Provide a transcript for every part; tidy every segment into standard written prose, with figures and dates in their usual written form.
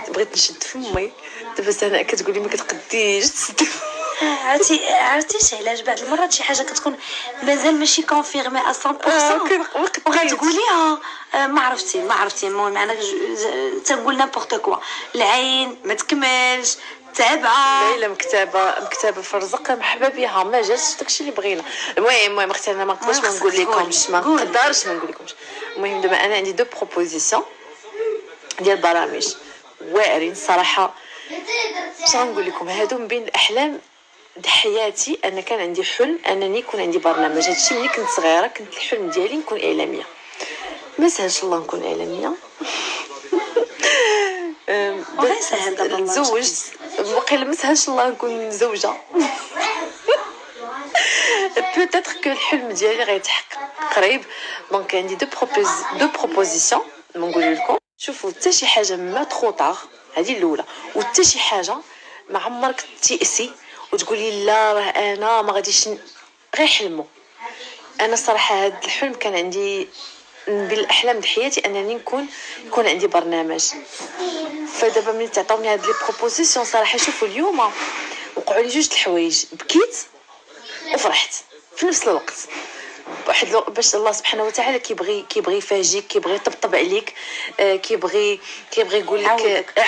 بغيت نشد فمي دابا انا كتقولي ما كتقديش تسد. عرفتي علاش بعض المرات شي حاجه كتكون مازال ماشي كونفيرمي 100% وغتقوليها ما عرفتي المهم انا تنقول نيمبورط كوا. العين ما تكملش تابعه ليلى مكتبه في الرزق مرحبا بها ما جاتش داكشي اللي بغينا. المهم اختي انا ما نقدرش ما نقول لكمش المهم دابا انا عندي دو بروبوزيسيون ديال برامج واعرين الصراحه. باش غنقول لكم هادو من بين الاحلام د حياتي. انا كان عندي حلم انني يكون عندي برنامج. هادشي ملي كنت صغيره كنت الحلم ديالي نكون اعلاميه. ما سهلش الله نكون اعلاميه. سهل دابا نتزوج وقيلا ما سهلش الله نكون زوجه. بوتيتر كو الحلم ديالي غيتحقق قريب. دونك عندي دو بروبوزيسيون ما نقول لكم. شوفوا حتى شي حاجه ما ترو طاغ هذه الاولى، وحتى شي حاجه ما عمرك تيأسي وتقولي لا راه انا ما غاديش غير حلموا. انا صراحه هذا الحلم كان عندي بالاحلام د حياتي انني يكون عندي برنامج. فدابا ملي تعطوني هاد لي بروبوزيسيون صراحه شوفوا اليوم وقعوا لي جوج الحوايج، بكيت وفرحت في نفس الوقت. باش الله سبحانه وتعالى كيبغي يفاجئك، كيبغي يطبطب عليك، كيبغي يقول لك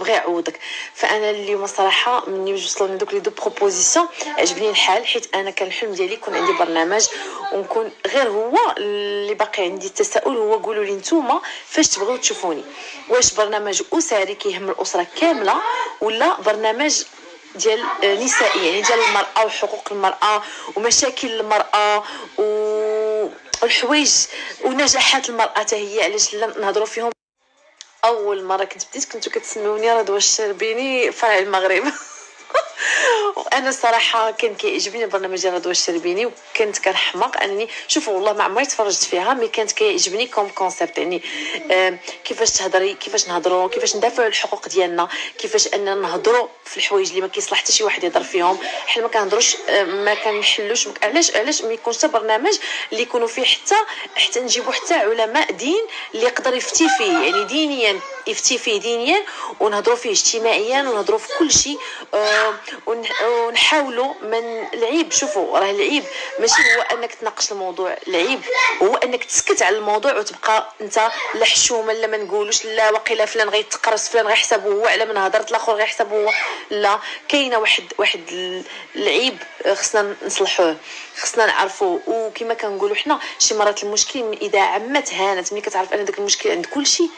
يعوضك. فانا اليوم الصراحه ملي وصلوني دوك لي دو بروبوزيسيون عجبني الحال، حيت انا كان الحلم ديالي يكون عندي برنامج ونكون غير هو اللي باقي عندي التساؤل هو قولوا لي نتوما فاش تبغيو تشوفوني، واش برنامج اسري كيهم الاسره كامله ولا برنامج ديال نسائي يعني ديال المراه وحقوق المراه ومشاكل المراه والحوايج ونجاحات المراه حتى هي علاش لا نهضروا فيهم. اول مره كنتو كتسموني رضوى الشربيني فرع المغرب. وانا الصراحه كان كيعجبني البرنامج ديال رضوى الشربيني وكنت كنحماق انني شوفوا والله ما عمري تفرجت فيها مي كانت كيعجبني كوم كونسيبت يعني كيفاش تهضري، كيفاش نهضروا، كيفاش ندافعوا على الحقوق ديالنا، كيفاش اننا نهضروا في الحوايج اللي ما كيصلح حتى شي واحد يهضر فيهم. حنا ما كنهضروش ما كنحلوش. علاش ما يكونش حتى برنامج اللي يكونوا فيه حتى نجيبوا حتى علماء دين اللي يقدر يفتي فيه يعني دينيا، يفتي فيه دينيا ونهضروا فيه اجتماعيا ونهضروا في كل شيء. ونحاولوا من العيب. شوفوا راه العيب ماشي هو انك تناقش الموضوع، العيب هو انك تسكت على الموضوع وتبقى انت لا حشومه لا ما نقولوش لا وقيلا فلان غيتقرص فلان غيحسبه هو على من هضرت الاخر غيحسبه هو. لا كاينه واحد العيب خصنا نصلحوه، خصنا نعرفوه. وكما كنقولوا حنا شي مرات المشكل اذا عمت هانت. ملي كتعرف ان داك المشكل عند كل شيء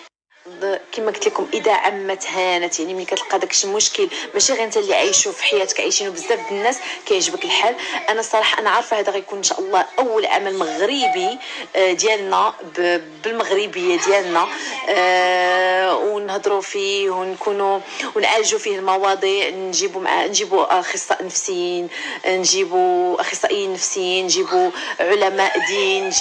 كما قلت لكم اذا عمت هانت يعني ملي كتلقى داك المشكل ماشي غير انت اللي عايشو في حياتك، عايشينو بزاف د الناس كيعجبك الحال. انا الصراحه انا عارفه هذا غيكون ان شاء الله اول عمل مغربي ديالنا بالمغربيه ديالنا ونهضروا فيه ونكونوا ونعالجوا فيه المواضيع. نجيبوا اخصائيين نفسيين، نجيبوا اخصائيين نفسيين، نجيبوا علماء دين،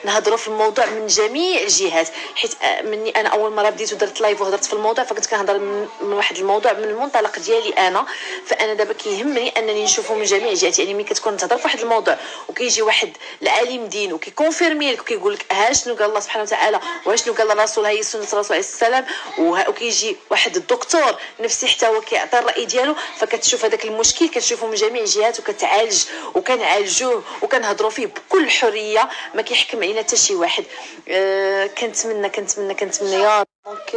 نهضروا في الموضوع من جميع الجهات. حيت مني انا اول مره بديت ودرت لايف وهضرت في الموضوع فكنت كنهضر من واحد الموضوع من المنطلق ديالي انا. فانا دابا كيهمني انني نشوفه من جميع الجهات. يعني ملي كتكون تهضر في واحد الموضوع وكيجي واحد العالم دين وكيكونفيرمي لك وكيقول لك ها شنو قال الله سبحانه وتعالى وشنو قال الرسول، هي سنه الرسول عليه السلام، وكيجي واحد الدكتور نفسي حتى هو كيعطي الراي ديالو، فكتشوف هذاك المشكل كتشوفه من جميع الجهات وكتعالج وكنعالجوه وكنهضروا فيه بكل حريه ما كيحكم علينا حتى شي واحد. كنتمنى يا دونك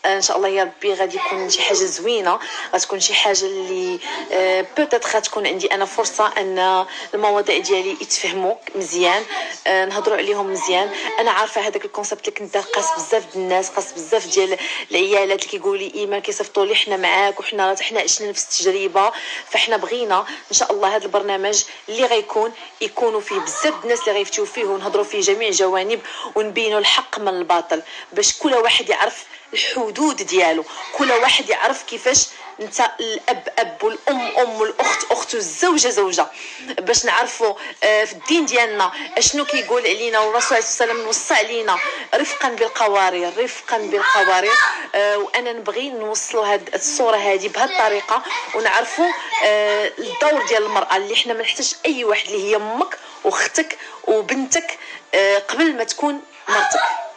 ان شاء الله يا ربي غادي يكون شي حاجه زوينه، غتكون شي حاجه اللي بوتيتر غتكون عندي انا فرصه ان المواضيع ديالي يتفهموا مزيان، نهضروا عليهم مزيان. انا عارفه هذاك الكونسيبت اللي كنت قاس بزاف د الناس، قاس بزاف ديال العيالات اللي كيقولوا لي ايمان كيصيفطوا لي حنا معاك وحنا عشنا نفس التجربه. فاحنا بغينا ان شاء الله هذا البرنامج اللي يكونوا فيه بزاف د الناس اللي غيفتيو فيه ونهضروا فيه جميع الجوانب ونبينوا الحق من الباطل، باش كل واحد يعرف الحدود ديالو، كل واحد يعرف كيفاش انت الاب والام والاخت والزوجه زوجه، باش نعرفوا في الدين ديالنا اشنو كيقول علينا والرسول عليه الصلاه والسلام وصى علينا رفقا بالقوارير. وانا نبغي نوصلوا هذه الصوره هذه بهذه الطريقه ونعرفوا الدور ديال المراه اللي حنا ما نحتاج اي واحد اللي هي امك واختك وبنتك قبل ما تكون مرتك.